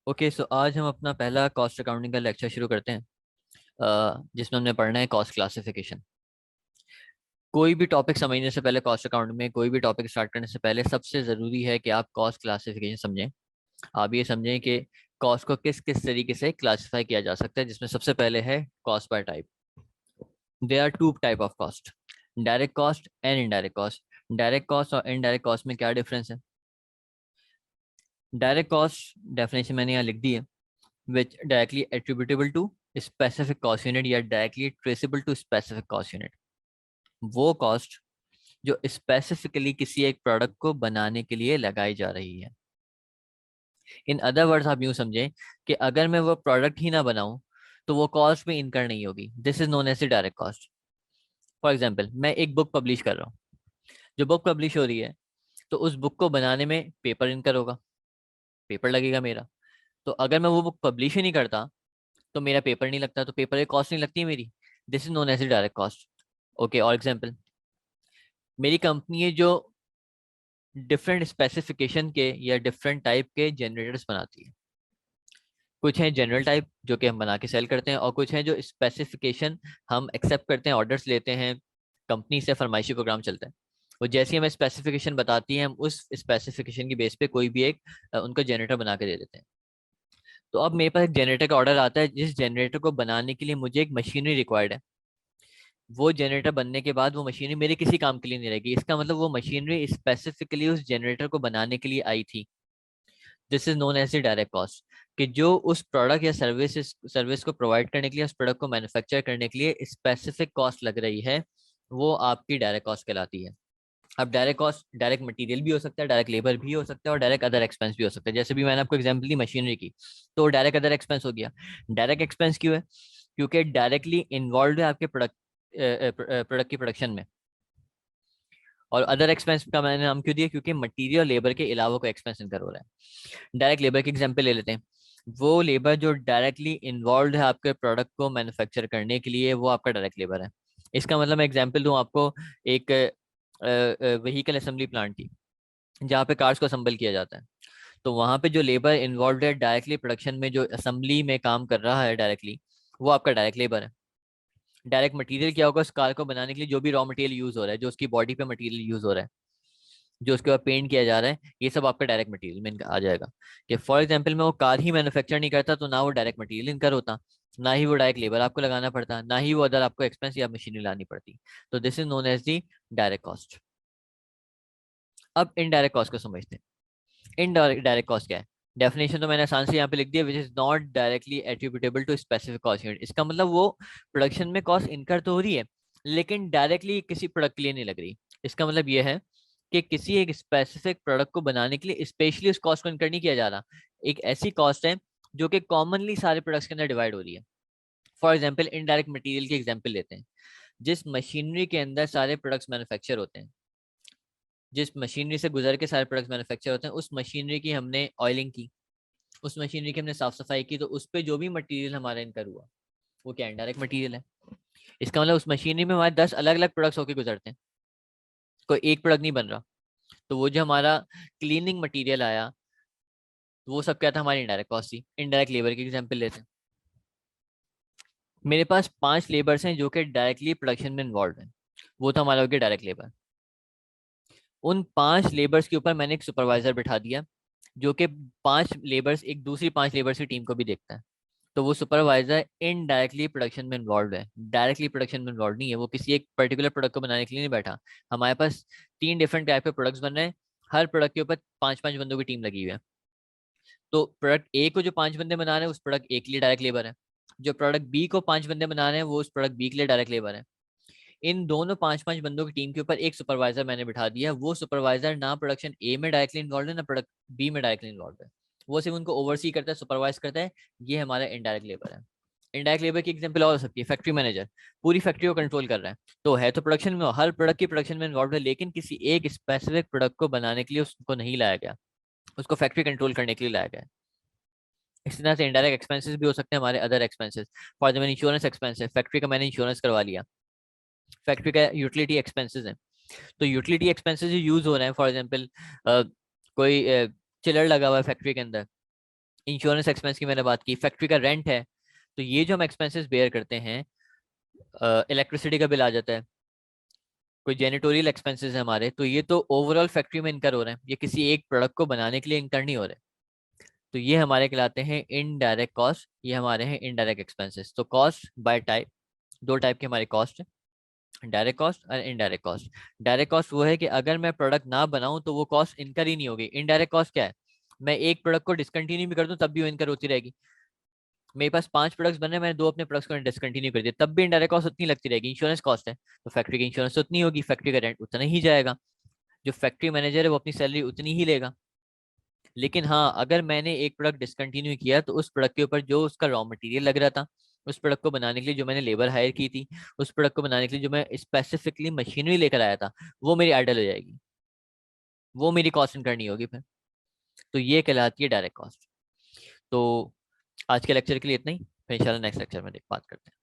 Okay, सो आज हम अपना पहला कॉस्ट अकाउंटिंग का लेक्चर शुरू करते हैं, जिसमें हमने पढ़ना है कॉस्ट क्लासिफिकेशन। कोई भी टॉपिक समझने से पहले, कॉस्ट अकाउंट में कोई भी टॉपिक स्टार्ट करने से पहले सबसे ज़रूरी है कि आप कॉस्ट क्लासिफिकेशन समझें। आप ये समझें कि कॉस्ट को किस किस तरीके से क्लासिफाई किया जा सकता है, जिसमें सबसे पहले है cost by type. There are two type of cost, direct cost and indirect cost. Direct cost और इनडायरेक्ट कॉस्ट में क्या डिफरेंस है? डायरेक्ट कॉस्ट डेफिनेशन मैंने यहाँ लिख दी है, which directly attributable to specific cost unit या directly traceable to specific cost unit। वो कॉस्ट जो स्पेसिफिकली किसी एक प्रोडक्ट को बनाने के लिए लगाई जा रही है। इन अदर वर्ड्स आप यूं समझें कि अगर मैं वो प्रोडक्ट ही ना बनाऊं तो वो कॉस्ट में इनकर नहीं होगी। This is known as the direct cost. For example, मैं एक बुक पब्लिश कर रहा हूँ। जो बुक पब्लिश हो रही है तो उस बुक को बनाने में पेपर इनकर होगा, पेपर लगेगा मेरा। तो अगर मैं वो बुक पब्लिश ही नहीं करता तो मेरा पेपर नहीं लगता, तो पेपर की कॉस्ट नहीं लगती है मेरी। This is known as direct cost. Okay, और एग्जांपल, मेरी कंपनी है जो डिफरेंट स्पेसिफिकेशन के या डिफरेंट टाइप के जनरेटर्स बनाती है। कुछ हैं जनरल टाइप जो कि हम बना के सेल करते हैं, और कुछ हैं जो स्पेसिफिकेशन हम एक्सेप्ट करते हैं, ऑर्डर्स लेते हैं, कंपनी से फरमाइशी प्रोग्राम चलता है। वो जैसे ही हमें स्पेसिफिकेशन बताती है, हम उस स्पेसिफिकेशन की बेस पे कोई भी एक उनका जनरेटर बना के दे देते हैं। तो अब मेरे पास एक जनरेटर का ऑर्डर आता है, जिस जनरेटर को बनाने के लिए मुझे एक मशीनरी रिक्वायर्ड है। वो जनरेटर बनने के बाद वो मशीनरी मेरे किसी काम के लिए नहीं रहेगी। इसका मतलब वो मशीनरी स्पेसिफिकली उस जनरेटर को बनाने के लिए आई थी। This is known as the direct cost, कि जो उस प्रोडक्ट या सर्विस को प्रोवाइड करने के लिए, उस प्रोडक्ट को मैन्युफैक्चर करने के लिए स्पेसिफिक कॉस्ट लग रही है, वो आपकी डायरेक्ट कॉस्ट कहलाती है। अब डायरेक्ट कॉस्ट डायरेक्ट मटेरियल भी हो सकता है, डायरेक्ट लेबर भी हो सकता है, और डायरेक्ट अदर एक्सपेंस भी हो सकता है। जैसे भी मैंने आपको एग्जांपल दी मशीनरी की, तो डायरेक्ट अदर एक्सपेंस हो गया। डायरेक्ट एक्सपेंस क्यों है? क्योंकि डायरेक्टली इन्वॉल्व है आपके प्रोडक्ट की प्रोडक्शन में। और अदर एक्सपेंस का मैंने नाम क्यों दिया? क्योंकि मटेरियल लेबर के अलावा कोई एक्सपेंस इनकर हो रहा है। डायरेक्ट लेबर की एग्जांपल ले लेते हैं। वो लेबर जो डायरेक्टली इन्वॉल्व है आपके प्रोडक्ट को मैन्युफैक्चर करने के लिए, वो आपका डायरेक्ट लेबर है। इसका मतलब मैं एग्जांपल दूं आपको, एक व्हीकल असेंबली प्लांट की, जहाँ पे कार्स को असेंबल किया जाता है। तो वहाँ पे जो लेबर इन्वॉल्व है डायरेक्टली प्रोडक्शन में, जो असेंबली में काम कर रहा है डायरेक्टली, वो आपका डायरेक्ट लेबर है। डायरेक्ट मटेरियल क्या होगा? उस कार को बनाने के लिए जो भी रॉ मटेरियल यूज हो रहा है, जो उसकी बॉडी पे मटेरियल यूज हो रहा है, जो उसके बाद पेंट किया जा रहा है, ये सब आपका डायरेक्ट मटेरियल में इनका आ जाएगा। कि फॉर एग्जांपल मैं वो कार ही मैन्युफैक्चर नहीं करता, तो ना वो डायरेक्ट मटेरियल इनकर होता, ना ही वो डायरेक्ट लेबर आपको लगाना पड़ता, ना ही वो अदर आपको एक्सपेंस या मशीनरी लानी पड़ती। तो this is known as the direct cost. अब इनडायरेक्ट कॉस्ट को समझते हैं। इनडायरेक्ट कॉस्ट क्या है? डेफिनेशन तो मैंने आसान से यहाँ पे लिख दिया, which is not directly attributable to specific cost unit. इसका मतलब वो प्रोडक्शन में कॉस्ट इनकर तो हो रही है, लेकिन डायरेक्टली किसी प्रोडक्ट के लिए नहीं लग रही। इसका मतलब ये है कि किसी एक स्पेसिफिक प्रोडक्ट को बनाने के लिए स्पेशली उस कॉस्ट को इनकर नहीं किया जा रहा। एक ऐसी कॉस्ट है जो कि कॉमनली सारे प्रोडक्ट्स के अंदर डिवाइड हो रही है। फॉर एग्जाम्पल, इनडायरेक्ट मटीरियल की एग्जाम्पल लेते हैं। जिस मशीनरी के अंदर सारे प्रोडक्ट्स मैन्युफैक्चर होते हैं, जिस मशीनरी से गुजर के सारे प्रोडक्ट्स मैन्युफैक्चर होते हैं, उस मशीनरी की हमने ऑयलिंग की, उस मशीनरी की हमने साफ सफाई की, तो उस पे जो भी मटेरियल हमारा इनकर हुआ, वो क्या इनडायरेक्ट मटेरियल है। इसका मतलब उस मशीनरी में हमारे 10 अलग अलग प्रोडक्ट्स होकर गुजरते हैं, कोई एक प्रोडक्ट नहीं बन रहा। तो वो जो हमारा क्लीनिंग मटेरियल आया, वो सब क्या था? हमारी इनडायरेक्ट कॉस्ट थी। इनडायरेक्ट लेबर की एग्जांपल लेते हैं। मेरे पास 5 लेबर्स हैं जो कि डायरेक्टली प्रोडक्शन में इन्वॉल्व हैं, वो तो हमारा हो गया डायरेक्ट लेबर। उन 5 लेबर्स के ऊपर मैंने एक सुपरवाइजर बिठा दिया, जो कि 5 लेबर्स एक दूसरी 5 लेबर्स की टीम को भी देखता है। तो वो सुपरवाइजर इनडायरेक्टली प्रोडक्शन में इन्वॉल्व है, डायरेक्टली प्रोडक्शन में इन्वॉल्व नहीं है। वो किसी एक पर्टिकुलर प्रोडक्ट को बनाने के लिए नहीं बैठा। हमारे पास 3 डिफरेंट टाइप के प्रोडक्ट्स बन रहे हैं, हर प्रोडक्ट के ऊपर 5-5 बंदों की टीम लगी हुई है। तो प्रोडक्ट ए को जो 5 बंदे बना रहे हैं, उस प्रोडक्ट ए के लिए डायरेक्ट लेबर है। जो प्रोडक्ट बी को 5 बंदे बना रहे हैं, वो उस प्रोडक्ट बी के लिए डायरेक्ट लेबर है। इन दोनों 5-5 बंदों की टीम के ऊपर एक सुपरवाइजर मैंने बिठा दिया। वो सुपरवाइजर ना प्रोडक्शन ए में डायरेक्टली इन्वॉल्व है, ना प्रोडक्ट बी में डायरेक्टली इन्वॉल्व है। वो सिर्फ उनको ओवरसी करता है, सुपरवाइज करता है। ये हमारा इनडायरेक्ट लेबर है। इनडायरेक्ट लेबर की एग्जांपल और हो सकती है फैक्ट्री मैनेजर, पूरी फैक्ट्री को कंट्रोल कर रहा है। तो है तो प्रोडक्शन में, हर प्रोडक्ट की प्रोडक्शन में इन्वॉल्व है, लेकिन किसी एक स्पेसिफिक प्रोडक्ट को बनाने के लिए उसको नहीं लाया गया, उसको फैक्ट्री कंट्रोल करने के लिए लाया गया। इस तरह से इनडायरेक्ट एक्सपेंसेस भी हो सकते हैं हमारे other expenses. For example, insurance expense है, फैक्ट्री का मैंने इंश्योरेंस करवा लिया। फैक्ट्री का यूटिलिटी एक्सपेंसेस है, तो यूटिलिटी एक्सपेंसेस जो यूज हो रहे हैं, फॉर एग्जांपल कोई चिलर लगा हुआ है फैक्ट्री के अंदर, इंश्योरेंस एक्सपेंस की मैंने बात की, फैक्ट्री का रेंट है, तो ये जो हम एक्सपेंसेस बेयर करते हैं, इलेक्ट्रिसिटी का बिल आ जाता है, कोई जेनिटोरियल एक्सपेंसेस है हमारे, तो ये तो ओवरऑल फैक्ट्री में इनकर हो रहे हैं, ये किसी एक प्रोडक्ट को बनाने के लिए इनकर नहीं हो रहे। तो ये हमारे कहलाते हैं इनडायरेक्ट कॉस्ट, ये हमारे हैं इनडायरेक्ट एक्सपेंसेस। तो कॉस्ट बाय टाइप, दो टाइप की हमारी कॉस्ट है, डायरेक्ट कॉस्ट और इनडायरेक्ट कॉस्ट। डायरेक्ट कॉस्ट वो है कि अगर मैं प्रोडक्ट ना बनाऊं तो वो कॉस्ट इनकर ही नहीं होगी। इनडायरेक्ट कॉस्ट क्या है, मैं एक प्रोडक्ट को डिसकंटिन्यू भी कर दूं तब भी वो इनकर होती रहेगी। मेरे पास 5 प्रोडक्ट्स बने, मैंने 2 अपने प्रोडक्ट्स को डिसकंटिन्यू कर दिया, तब भी इनडायरेक्ट कॉस्ट उतनी लगती रहेगी। इंश्योरेंस कॉस्ट है, तो फैक्ट्री की इंश्योरेंस तो उतनी होगी, फैक्ट्री का रेंट उतना ही जाएगा, जो फैक्ट्री मैनेजर है वो अपनी सैलरी उतनी ही लेगा। लेकिन हाँ, अगर मैंने एक प्रोडक्ट डिसकंटिन्यू किया तो उस प्रोडक्ट के ऊपर जो उसका रॉ मटेरियल लग रहा था, उस प्रोडक्ट को बनाने के लिए जो मैंने लेबर हायर की थी, उस प्रोडक्ट को बनाने के लिए जो मैं स्पेसिफिकली मशीनरी लेकर आया था, वो मेरी आइडल हो जाएगी, वो मेरी कॉस्ट इनकर नहीं होगी फिर। तो ये कहलाती है डायरेक्ट कॉस्ट। तो आज के लेक्चर के लिए इतना ही, फिर इंशाल्लाह नेक्स्ट लेक्चर में देख बात करते हैं।